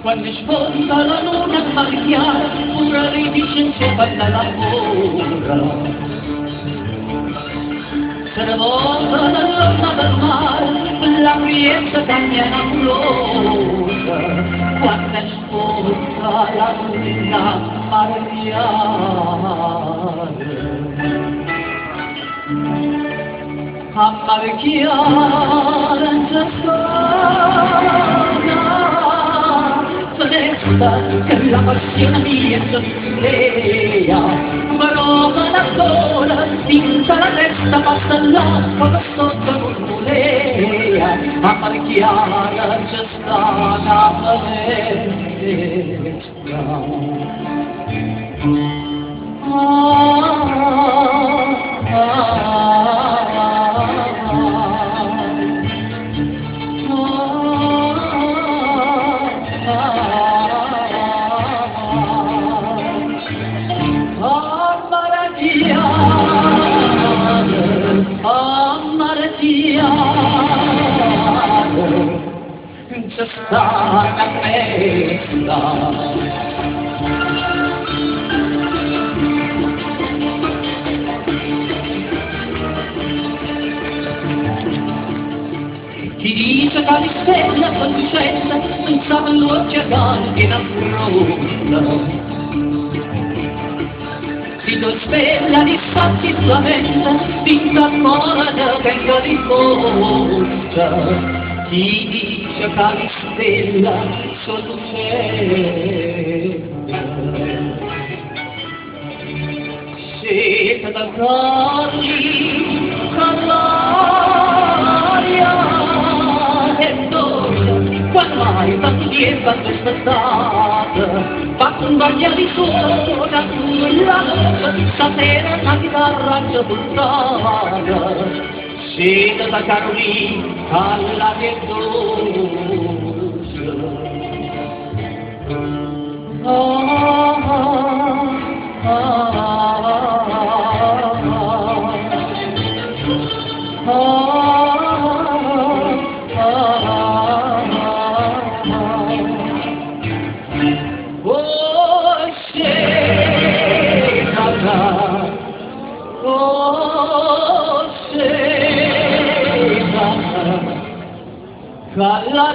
Quando sfonda la luna appare chiara, pure le dicenze balla la paura. Se ne volta dall'onda del mare, la quieta cambia amorosa. Quando sfonda la luna appare chiara, appare chiara in che la passione mia sollea, broma la sola, finta la testa, passa l'acqua sotto l'ulea, appare chiara c'è stata la festa. C'è stata festa. Chi dice che di stella concessa non sa veloce che n'affronta. Si do sveglia di fatti sua mente, finta moda venga di volta. Chi dice che la stella sotto cielo siete d'accordi con l'aria e dolce, quando mai tanto dietro a questa stata, fatto un bagno di soda sulla notte, stasera la chitarra c'è buttata. Siete da Carolina alla che dolce. Calla